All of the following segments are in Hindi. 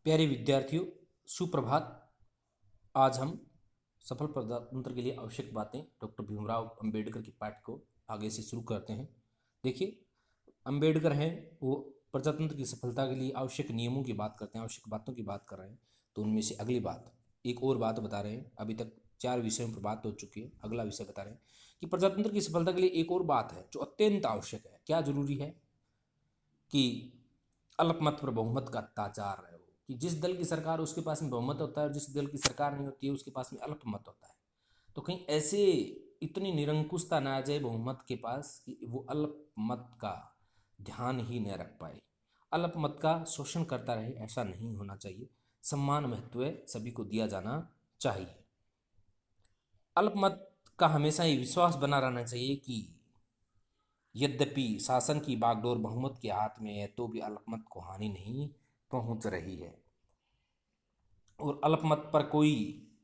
प्यारे विद्यार्थियों, सुप्रभात। आज हम सफल प्रजातंत्र के लिए आवश्यक बातें डॉक्टर भीमराव अंबेडकर के पाठ को आगे से शुरू करते हैं। देखिए, अंबेडकर हैं, वो प्रजातंत्र की सफलता के लिए आवश्यक नियमों की बात करते हैं, आवश्यक बातों की बात कर रहे हैं। तो उनमें से अगली बात, एक और बात बता रहे हैं। अभी तक 4 विषयों पर बात हो चुकी है, अगला विषय बता रहे हैं कि प्रजातंत्र की सफलता के लिए एक और बात है जो अत्यंत आवश्यक है। क्या जरूरी है कि अल्पमत पर बहुमत का अत्याचार है, कि जिस दल की सरकार उसके पास में बहुमत होता है और जिस दल की सरकार नहीं होती है उसके पास में अल्पमत होता है। तो कहीं ऐसे इतनी निरंकुशता ना आ जाए बहुमत के पास कि वो अल्पमत का ध्यान ही न रख पाए, अल्पमत का शोषण करता रहे। ऐसा नहीं होना चाहिए। सम्मान महत्व सभी को दिया जाना चाहिए। अल्पमत का हमेशा ये विश्वास बना रहना चाहिए कि यद्यपि शासन की बागडोर बहुमत के हाथ में है तो भी अल्पमत को हानि नहीं पहुंच रही है और अल्पमत पर कोई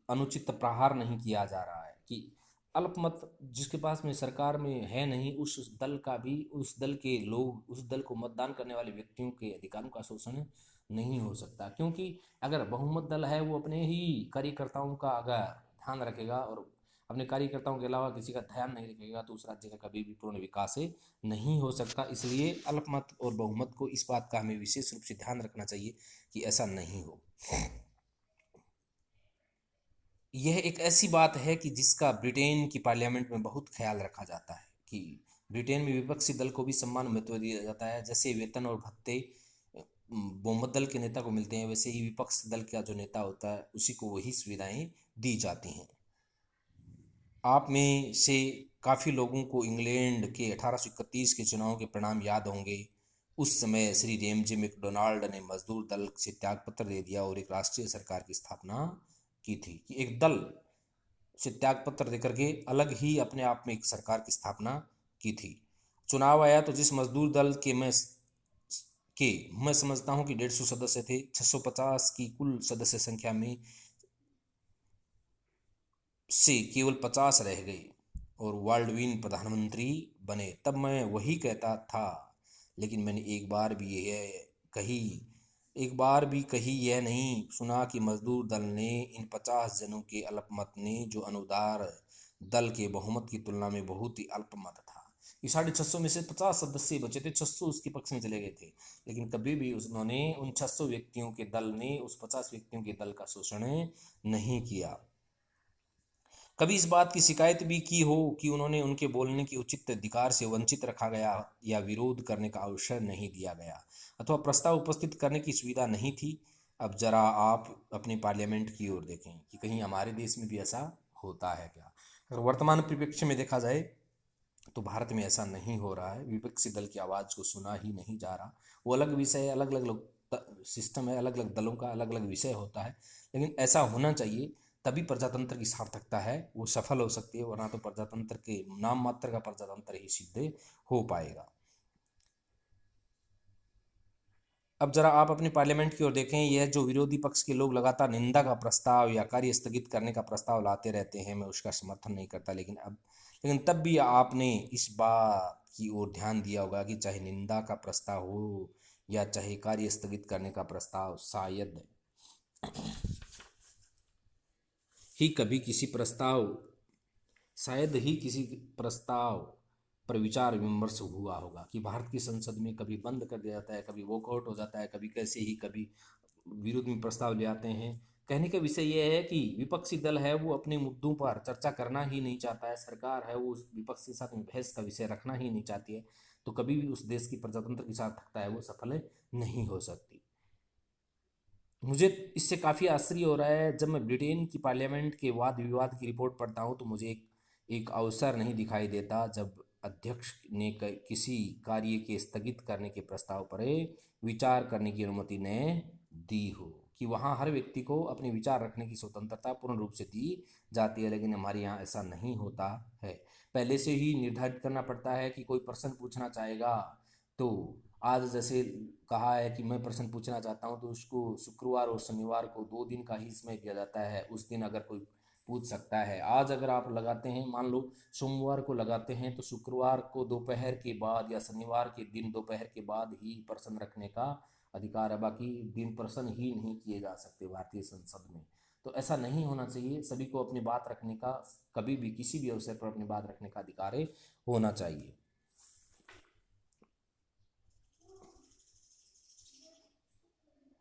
अनुचित प्रहार नहीं किया जा रहा है। कि अल्पमत जिसके पास में सरकार में है नहीं, उस दल का भी, उस दल के लोग, उस दल को मतदान करने वाले व्यक्तियों के अधिकारों का शोषण नहीं हो सकता। क्योंकि अगर बहुमत दल है वो अपने ही कार्यकर्ताओं का अगर ध्यान रखेगा और अपने कार्यकर्ताओं के अलावा किसी का ध्यान नहीं रखेगा तो उस राज्य का कभी भी पूर्ण विकास नहीं हो सकता। इसलिए अल्पमत और बहुमत को, इस बात का हमें विशेष रूप से ध्यान रखना चाहिए कि ऐसा नहीं हो। यह एक ऐसी बात है कि जिसका ब्रिटेन की पार्लियामेंट में बहुत ख्याल रखा जाता है कि ब्रिटेन में विपक्षी दल को भी समान महत्व दिया जाता है। जैसे वेतन और भत्ते बहुमत दल के नेता को मिलते हैं, वैसे ही विपक्ष दल का जो नेता होता है उसी को वही सुविधाएं दी जाती हैं। आप में से काफ़ी लोगों को इंग्लैंड के 1831 के चुनाव के परिणाम याद होंगे। उस समय श्री रेमजे मैकडोनाल्ड ने मजदूर दल से त्यागपत्र दे दिया और एक राष्ट्रीय सरकार की स्थापना की थी। कि एक दल से त्यागपत्र देकर के अलग ही अपने आप में एक सरकार की स्थापना की थी। चुनाव आया तो जिस मजदूर दल के मैं समझता हूं कि 150 सदस्य थे, 650 की कुल सदस्य संख्या में से केवल 50 रह गए और वाल्डविन प्रधानमंत्री बने। तब मैं वही कहता था, लेकिन मैंने कही एक बार भी कही यह नहीं सुना कि मजदूर दल ने, इन 50 जनों के अल्पमत ने, जो अनुदार दल के बहुमत की तुलना में बहुत ही अल्पमत था, ये 650 में से 50 सदस्य बचे थे, 600 उसके पक्ष में चले गए थे, लेकिन कभी भी उन्होंने, उन 600 व्यक्तियों के दल ने उस 50 व्यक्तियों के दल का शोषण नहीं किया। कभी इस बात की शिकायत भी की हो कि उन्होंने उनके बोलने के उचित अधिकार से वंचित रखा गया या विरोध करने का अवसर नहीं दिया गया अथवा प्रस्ताव उपस्थित करने की सुविधा नहीं थी। अब जरा आप अपने पार्लियामेंट की ओर देखें कि कहीं हमारे देश में भी ऐसा होता है क्या। अगर वर्तमान परिप्रेक्ष्य में देखा जाए तो भारत में ऐसा नहीं हो रहा है। विपक्षी दल की आवाज़ को सुना ही नहीं जा रहा। वो अलग विषय है, अलग अलग सिस्टम है, अलग अलग दलों का अलग अलग विषय होता है, लेकिन ऐसा होना चाहिए। तभी प्रजातंत्र की सार्थकता है वो सफल हो सकती है, वरना तो प्रजातंत्र के नाम मात्र का प्रजातंत्र ही सिद्ध हो पाएगा। अब जरा आप अपनी पार्लियामेंट की ओर देखें। यह जो विरोधी पक्ष के लोग लगातार निंदा का प्रस्ताव या कार्य स्थगित करने का प्रस्ताव लाते रहते हैं, मैं उसका समर्थन नहीं करता, लेकिन तब भी आपने इस बात की ओर ध्यान दिया होगा कि चाहे निंदा का प्रस्ताव हो या चाहे कार्य स्थगित करने का प्रस्ताव, ही कभी किसी प्रस्ताव शायद ही किसी प्रस्ताव पर विचार विमर्श हुआ होगा। कि भारत की संसद में कभी बंद कर दिया जाता है, कभी वॉकआउट हो जाता है, कभी कैसे ही, कभी विरोध में प्रस्ताव ले आते हैं। कहने का विषय यह है कि विपक्षी दल है वो अपने मुद्दों पर चर्चा करना ही नहीं चाहता है, सरकार है वो उस विपक्ष के साथ में बहस का विषय रखना ही नहीं चाहती है, तो कभी भी उस देश की प्रजातंत्र की सार्थकता है वो सफल नहीं हो सकती। मुझे इससे काफ़ी आश्चर्य हो रहा है, जब मैं ब्रिटेन की पार्लियामेंट के वाद विवाद की रिपोर्ट पढ़ता हूँ तो मुझे एक अवसर नहीं दिखाई देता जब अध्यक्ष ने किसी कार्य के स्थगित करने के प्रस्ताव पर विचार करने की अनुमति ने दी हो। कि वहाँ हर व्यक्ति को अपने विचार रखने की स्वतंत्रता पूर्ण रूप से दी जाती है, लेकिन हमारे यहाँ ऐसा नहीं होता है। पहले से ही निर्धारित करना पड़ता है कि कोई प्रश्न पूछना चाहेगा तो आज जैसे कहा है कि मैं प्रश्न पूछना चाहता हूं तो उसको शुक्रवार और शनिवार को 2 दिन का ही समय दिया जाता है। उस दिन अगर कोई पूछ सकता है। आज अगर आप लगाते हैं, मान लो सोमवार को लगाते हैं, तो शुक्रवार को दोपहर के बाद या शनिवार के दिन दोपहर के बाद ही प्रश्न रखने का अधिकार है, बाकी दिन प्रश्न ही नहीं किए जा सकते भारतीय संसद में। तो ऐसा नहीं होना चाहिए, सभी को अपनी बात रखने का, कभी भी किसी भी अवसर पर अपनी बात रखने का अधिकार होना चाहिए।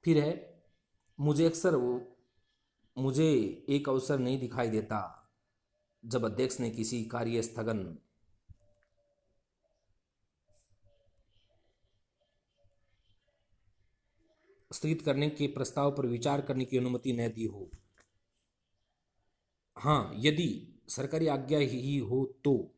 फिर है, मुझे अक्सर मुझे एक अवसर नहीं दिखाई देता जब अध्यक्ष ने किसी कार्य स्थगन स्थगित करने के प्रस्ताव पर विचार करने की अनुमति न दी हो। हाँ, यदि सरकारी आज्ञा ही हो तो।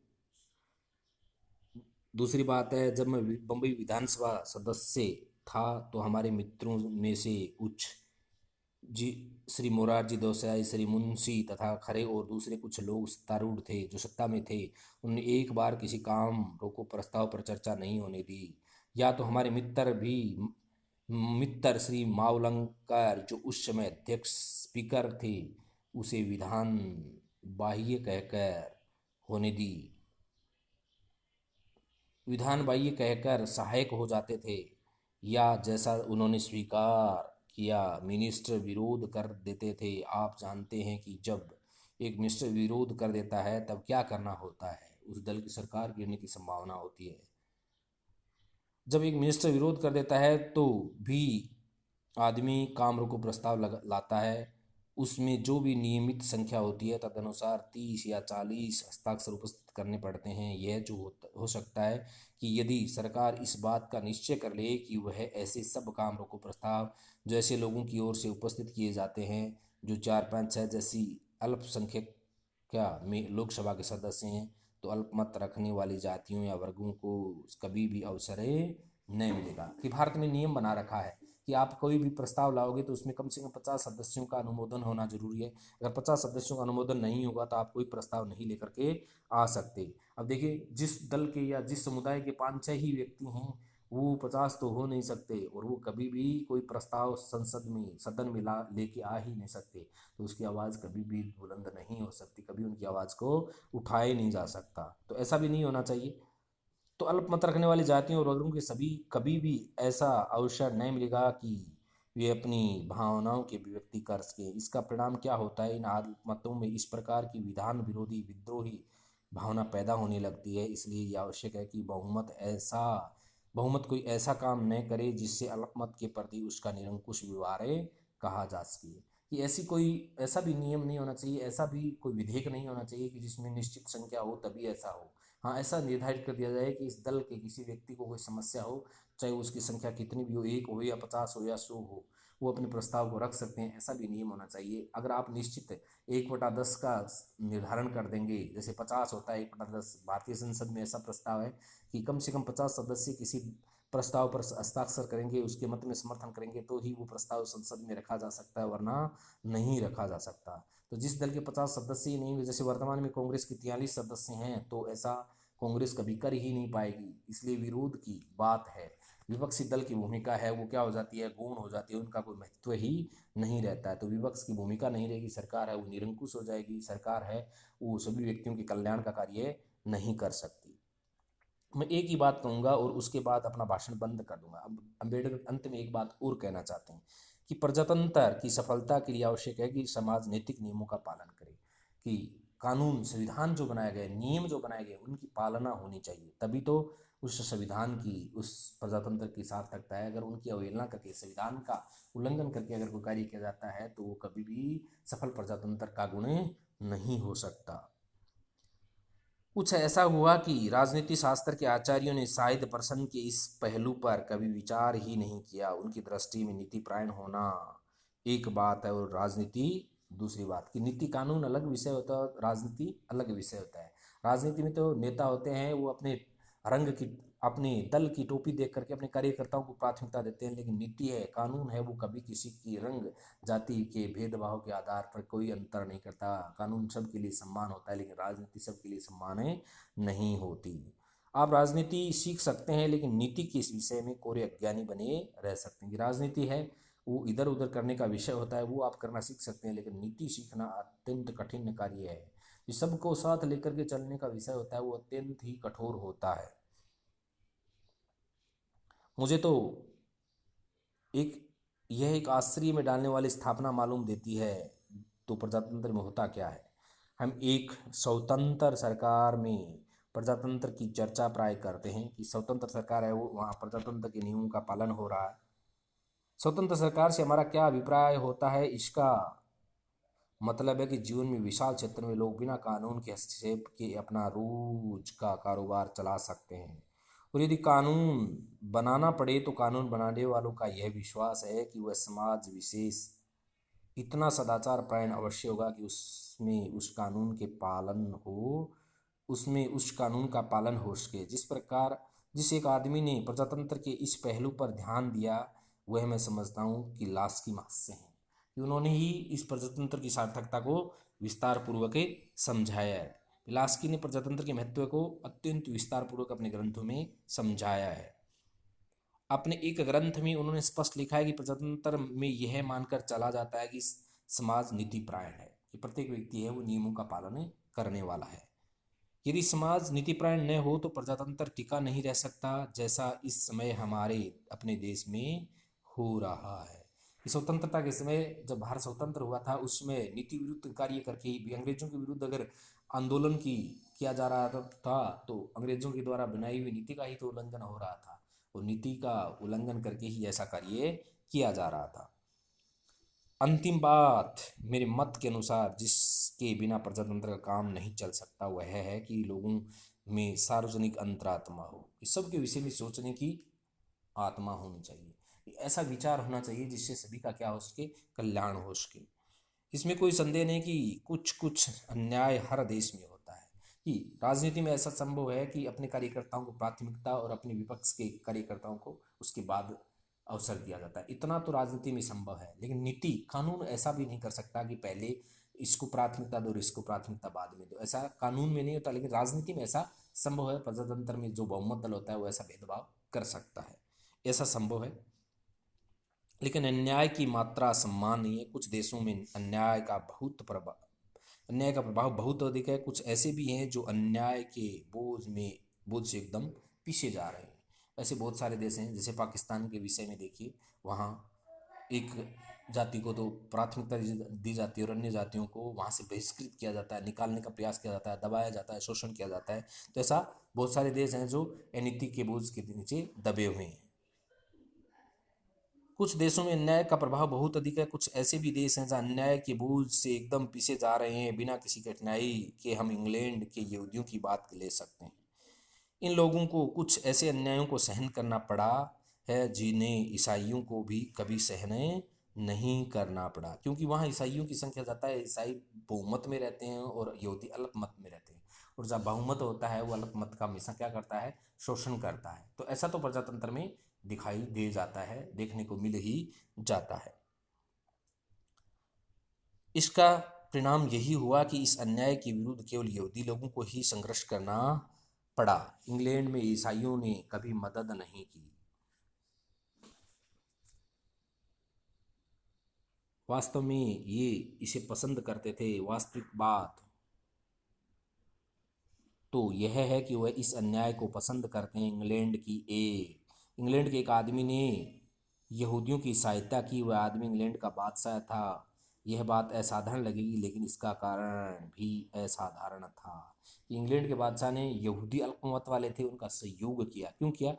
दूसरी बात है, जब मैं बम्बई विधानसभा सदस्य था तो हमारे मित्रों में से कुछ जी श्री मोरारजी देसाई, श्री मुंशी तथा खरे और दूसरे कुछ लोग सत्तारूढ़ थे जो सत्ता में थे, उन्होंने एक बार किसी काम रोको प्रस्ताव पर चर्चा नहीं होने दी। या तो हमारे मित्र श्री मावलंकर जो उस समय अध्यक्ष स्पीकर थे उसे विधान बाह्य कहकर होने दी, विधान बाह्य कहकर सहायक हो जाते थे, या जैसा उन्होंने स्वीकार किया मिनिस्टर विरोध कर देते थे। आप जानते हैं कि जब एक मिनिस्टर विरोध कर देता है तब क्या करना होता है, उस दल की सरकार गिरने की संभावना होती है। जब एक मिनिस्टर विरोध कर देता है तो भी आदमी काम रोको प्रस्ताव लाता है, उसमें जो भी नियमित संख्या होती है तदनुसार 30 या 40 हस्ताक्षर उपस्थित करने पड़ते हैं। यह जो हो सकता है कि यदि सरकार इस बात का निश्चय कर ले कि वह ऐसे सब काम रोको प्रस्ताव जो ऐसे लोगों की ओर से उपस्थित किए जाते हैं जो 4, 5, 6 जैसी अल्पसंख्यक क्या में लोकसभा के सदस्य हैं, तो अल्पमत रखने वाली जातियों या वर्गों को कभी भी अवसर नहीं मिलेगा। कि भारत में नियम बना रखा है कि आप कोई भी प्रस्ताव लाओगे तो उसमें कम से कम 50 सदस्यों का अनुमोदन होना जरूरी है। अगर 50 सदस्यों का अनुमोदन नहीं होगा तो आप कोई प्रस्ताव नहीं लेकर के आ सकते। अब देखिए, जिस दल के या जिस समुदाय के 5-6 ही व्यक्ति हैं वो 50 तो हो नहीं सकते, और वो कभी भी कोई प्रस्ताव संसद में सदन में ला लेके आ ही नहीं सकते, तो उसकी आवाज़ कभी भी बुलंद नहीं हो सकती, कभी उनकी आवाज़ को उठाया नहीं जा सकता। तो ऐसा भी नहीं होना चाहिए। तो अल्पमत रखने वाली जातियों और वर्गों के सभी कभी भी ऐसा अवसर नहीं मिलेगा कि वे अपनी भावनाओं की अभिव्यक्ति कर सके। इसका परिणाम क्या होता है, इन अल्पमतों में इस प्रकार की विधान विरोधी विद्रोही भावना पैदा होने लगती है। इसलिए यह आवश्यक है कि बहुमत कोई ऐसा काम न करे जिससे अल्पमत के प्रति उसका निरंकुश व्यवहार कहा जा सके। कि ऐसा भी नियम नहीं होना चाहिए, ऐसा भी कोई विधेयक नहीं होना चाहिए कि जिसमें निश्चित संख्या हो तभी ऐसा हो। हाँ, ऐसा निर्धारित कर दिया जाए कि इस दल के किसी व्यक्ति को कोई समस्या हो, चाहे उसकी संख्या कितनी भी हो, 1 हो या 50 हो या 100 हो, वो अपने प्रस्ताव को रख सकते हैं। ऐसा भी नियम होना चाहिए। अगर आप निश्चित 1/10 का निर्धारण कर देंगे, जैसे 50 होता है 1/10, भारतीय संसद में ऐसा प्रस्ताव है कि कम से कम 50 सदस्य किसी प्रस्ताव पर हस्ताक्षर करेंगे, उसके मत में समर्थन करेंगे तो ही वो प्रस्ताव संसद में रखा जा सकता है, वरना नहीं रखा जा सकता। तो जिस दल के 50 सदस्य ही नहीं हुए, जैसे वर्तमान में कांग्रेस के 43 सदस्य हैं, तो ऐसा कांग्रेस कभी कर ही नहीं पाएगी। इसलिए विरोध की बात है, विपक्षी दल की भूमिका है वो क्या हो जाती है, गौण हो जाती है, उनका कोई महत्व ही नहीं रहता है। तो विपक्ष की भूमिका नहीं रहेगी, सरकार है वो निरंकुश हो जाएगी, सरकार है वो सभी व्यक्तियों के कल्याण का कार्य नहीं कर सकती। मैं एक ही बात कहूँगा और उसके बाद अपना भाषण बंद कर दूंगा। अब अम्बेडकर अंत में एक बात और कहना चाहते हैं कि प्रजातंत्र की सफलता के लिए आवश्यक है कि समाज नैतिक नियमों का पालन करे, कि कानून संविधान जो बनाए गए, नियम जो बनाए गए, उनकी पालना होनी चाहिए, तभी तो उस संविधान की, उस प्रजातंत्र की सार्थकता है। अगर उनकी अवहेलना करके, संविधान का उल्लंघन करके अगर कोई कार्य किया जाता है तो वो कभी भी सफल प्रजातंत्र का गुण नहीं हो सकता। कुछ ऐसा हुआ कि राजनीति शास्त्र के आचार्यों ने शायद प्रश्न के इस पहलू पर कभी विचार ही नहीं किया। उनकी दृष्टि में नीति प्रायण होना एक बात है और राजनीति दूसरी बात। कि नीति कानून अलग विषय होता है, राजनीति अलग विषय होता है। राजनीति में तो नेता होते हैं वो अपने रंग की, अपने दल की टोपी देख करके अपने कार्यकर्ताओं को प्राथमिकता देते हैं, लेकिन नीति है, कानून है, वो कभी किसी की रंग जाति के भेदभाव के आधार पर कोई अंतर नहीं करता। कानून सबके लिए सम्मान होता है, लेकिन राजनीति सबके लिए सम्मान नहीं होती। आप राजनीति सीख सकते हैं लेकिन नीति के इस विषय में कोरे अज्ञानी बने रह सकते हैं। कि राजनीति है वो इधर उधर करने का विषय होता है, वो आप करना सीख सकते हैं, लेकिन नीति सीखना अत्यंत कठिन कार्य है। ये सबको साथ लेकर के चलने का विषय होता है, वो अत्यंत ही कठोर होता है। मुझे तो एक यह एक आश्चर्य में डालने वाली स्थापना मालूम देती है। तो प्रजातंत्र में होता क्या है? हम एक स्वतंत्र सरकार में प्रजातंत्र की चर्चा प्राय करते हैं कि स्वतंत्र सरकार है, वो वहाँ प्रजातंत्र के नियमों का पालन हो रहा है। स्वतंत्र सरकार से हमारा क्या अभिप्राय होता है? इसका मतलब है कि जीवन में विशाल क्षेत्र में लोग बिना कानून के हस्तक्षेप के अपना रोज का कारोबार चला सकते हैं। और यदि कानून बनाना पड़े तो कानून बनाने वालों का यह विश्वास है कि वह समाज विशेष इतना सदाचार परायण अवश्य होगा कि उसमें उस कानून के पालन हो, उसमें उस कानून का पालन हो सके। जिस एक आदमी ने प्रजातंत्र के इस पहलू पर ध्यान दिया, वह मैं समझता हूँ कि लास्की मास से हैं कि उन्होंने ही इस प्रजातंत्र की सार्थकता को विस्तार पूर्वक समझाया है। लास्की ने प्रजातंत्र के महत्व को अत्यंत विस्तार पूर्वक अपने ग्रंथों में समझाया है। अपने एक ग्रंथ में उन्होंने स्पष्ट लिखा है कि प्रजातंत्र में यह मानकर चला जाता है कि समाज नीति परायण है, कि प्रत्येक व्यक्ति है वो नियमों का पालन करने वाला है। यदि समाज नीति परायण न हो तो प्रजातंत्र टिका नहीं रह सकता, जैसा इस समय हमारे अपने देश में हो रहा है। स्वतंत्रता के समय जब भारत स्वतंत्र हुआ था, उसमें नीति विरुद्ध कार्य करके भी अंग्रेजों के विरुद्ध अगर आंदोलन की किया जा रहा था तो अंग्रेजों के द्वारा बनाई हुई नीति का ही तो उल्लंघन हो रहा था, और नीति का उल्लंघन करके ही ऐसा कार्य किया जा रहा था। अंतिम बात मेरे मत के अनुसार जिसके बिना प्रजातंत्र का काम नहीं चल सकता, वह है कि लोगों में सार्वजनिक अंतरात्मा हो। इस सब के विषय में सोचने की आत्मा होनी चाहिए, ऐसा विचार होना चाहिए जिससे सभी का क्या हो सके, कल्याण हो सके। इसमें कोई संदेह नहीं कि कुछ कुछ अन्याय हर देश में होता है, कि राजनीति में ऐसा संभव है कि अपने कार्यकर्ताओं को प्राथमिकता और अपने विपक्ष के कार्यकर्ताओं को उसके बाद अवसर दिया जाता है। इतना तो राजनीति में संभव है, लेकिन नीति कानून ऐसा भी नहीं कर सकता कि पहले इसको प्राथमिकता दो और इसको प्राथमिकता बाद में दो। ऐसा कानून में नहीं होता, लेकिन राजनीति में ऐसा संभव है। प्रजातंत्र में जो बहुमत दल होता है वो ऐसा भेदभाव कर सकता है, ऐसा संभव है। लेकिन अन्याय की मात्रा सम्मान नहीं है। कुछ देशों में अन्याय का प्रभाव बहुत अधिक है। कुछ ऐसे भी हैं जो अन्याय के बोझ से एकदम पीछे जा रहे हैं। ऐसे बहुत सारे देश हैं, जैसे पाकिस्तान के विषय में देखिए, वहाँ एक जाति को तो प्राथमिकता दी जाती है और अन्य जातियों को वहाँ से बहिष्कृत किया जाता है, निकालने का प्रयास किया जाता है, दबाया जाता है, शोषण किया जाता है। तो ऐसा बहुत सारे देश हैं जो नीति के बोझ के नीचे दबे हुए हैं। कुछ देशों में अन्याय का प्रभाव बहुत अधिक है। कुछ ऐसे भी देश हैं जहाँ अन्याय के बोझ से एकदम पीछे जा रहे हैं। बिना किसी कठिनाई के हम इंग्लैंड के यहूदियों की बात ले सकते हैं। इन लोगों को कुछ ऐसे अन्यायों को सहन करना पड़ा है जिन्हें ईसाइयों को भी कभी सहने नहीं करना पड़ा, क्योंकि वहाँ ईसाइयों की संख्या ज़्यादा है। ईसाई बहुमत में रहते हैं और यहूदी अल्पमत में रहते हैं, और जहाँ बहुमत होता है वो अल्पमत का हमेशा क्या करता है, शोषण करता है। तो ऐसा तो प्रजातंत्र में दिखाई दे जाता है, देखने को मिल ही जाता है। इसका परिणाम यही हुआ कि इस अन्याय के विरुद्ध केवल यहूदी लोगों को ही संघर्ष करना पड़ा। इंग्लैंड में ईसाइयों ने कभी मदद नहीं की। वास्तव में ये इसे पसंद करते थे। वास्तविक बात तो यह है कि वह इस अन्याय को पसंद करते हैं। इंग्लैंड के एक आदमी ने यहूदियों की सहायता की। वह आदमी इंग्लैंड का बादशाह था। यह बात असाधारण लगेगी, लेकिन इसका कारण भी असाधारण था कि इंग्लैंड के बादशाह ने यहूदी अल्पमत वाले थे उनका सहयोग किया। क्यों किया,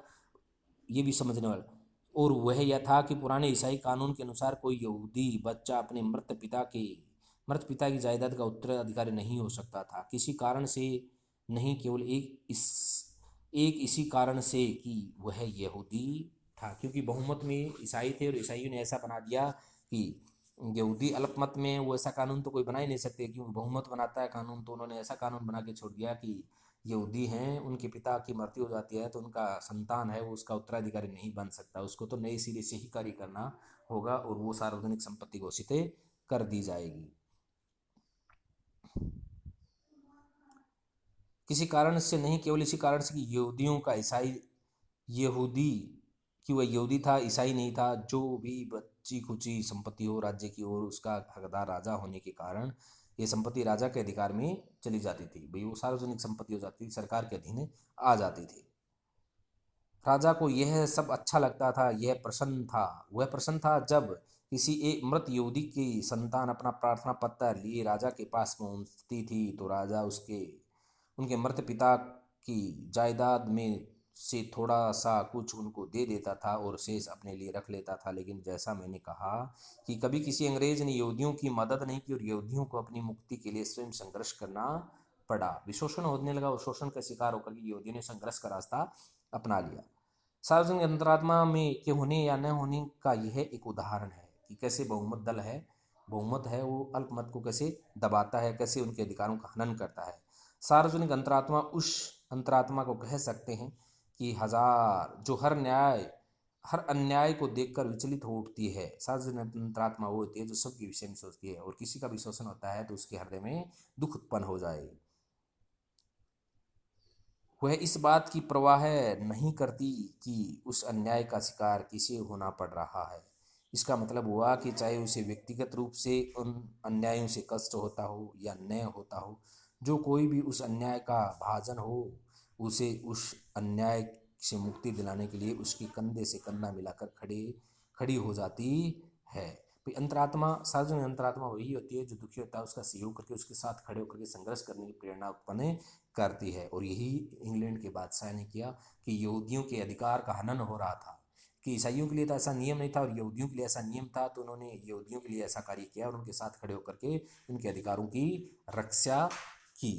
ये भी समझने वाला। और वह यह था कि पुराने ईसाई कानून के अनुसार कोई यहूदी बच्चा अपने मृत पिता की जायदाद का उत्तराधिकारी नहीं हो सकता था, किसी कारण से नहीं, केवल एक इसी कारण से कि वह यहूदी था। क्योंकि बहुमत में ईसाई थे और ईसाइयों ने ऐसा बना दिया कि यहूदी अल्पमत में वो ऐसा कानून तो कोई बना ही नहीं सकते, क्योंकि बहुमत बनाता है कानून। तो उन्होंने ऐसा कानून बना के छोड़ दिया कि यहूदी हैं, उनके पिता की मृत्यु हो जाती है तो उनका संतान है वो उसका उत्तराधिकारी नहीं बन सकता, उसको तो नए सिरे से ही कार्य करना होगा और वो सार्वजनिक संपत्ति घोषित कर दी जाएगी। किसी कारण से नहीं, केवल इसी कारण से कि यहूदी वह यहूदी था, ईसाई नहीं था। जो भी बच्ची खुची संपत्ति हो राज्य की और उसका हकदार राजा होने के कारण ये संपत्ति राजा के अधिकार में चली जाती थी। भाई वो सार्वजनिक संपत्ति हो जाती थी, सरकार के अधीन आ जाती थी। राजा को यह सब अच्छा लगता था, यह प्रसन्न था। वह प्रसन्न था जब किसी एक मृत यहूदी की संतान अपना प्रार्थना पत्र लिए राजा के पास पहुंचती थी तो राजा उसके उनके मृत पिता की जायदाद में से थोड़ा सा कुछ उनको दे देता था और शेष अपने लिए रख लेता था। लेकिन जैसा मैंने कहा कि कभी किसी अंग्रेज ने यहूदियों की मदद नहीं की और यहूदियों को अपनी मुक्ति के लिए स्वयं संघर्ष करना पड़ा। विशोषण होने लगा और शोषण का शिकार होकर के यहूदियों ने संघर्ष का रास्ता अपना लिया। सार्वजनिक अंतरात्मा में के होने या न होने का यह एक उदाहरण है कि कैसे बहुमत है वो अल्पमत को कैसे दबाता है, कैसे उनके अधिकारों का हनन करता है। सार्वजनिक अंतरात्मा उस अंतरात्मा को कह सकते हैं कि हजार जो हर अन्याय को देखकर विचलित हो उठती है। सार्वजनिक अंतरात्मा वो होती है जो सबके विषय में सोचती है और किसी का भी शोषण होता है तो उसके हृदय में दुख उत्पन्न हो जाए। वह इस बात की परवाह नहीं करती कि उस अन्याय का शिकार किसे होना पड़ रहा है। इसका मतलब हुआ कि चाहे उसे व्यक्तिगत रूप से उन अन्यायों से कष्ट होता हो या न होता हो, जो कोई भी उस अन्याय का भाजन हो, उसे उस अन्याय से मुक्ति दिलाने के लिए उसकी कंधे से कंधा मिलाकर खड़ी हो जाती है। अंतरात्मा, सार्वजनिक अंतरात्मा वही होती है जो दुखी होता है उसका सहयोग करके उसके साथ खड़े होकर के संघर्ष करने की प्रेरणा उत्पन्न करती है। और यही इंग्लैंड के बादशाह ने किया कि यहूदियों के अधिकार का हनन हो रहा था, कि ईसाइयों के लिए तो ऐसा नियम नहीं था और यहूदियों के लिए ऐसा नियम था, तो उन्होंने यहूदियों के लिए ऐसा कार्य किया और उनके साथ खड़े होकर के उनके अधिकारों की रक्षा की।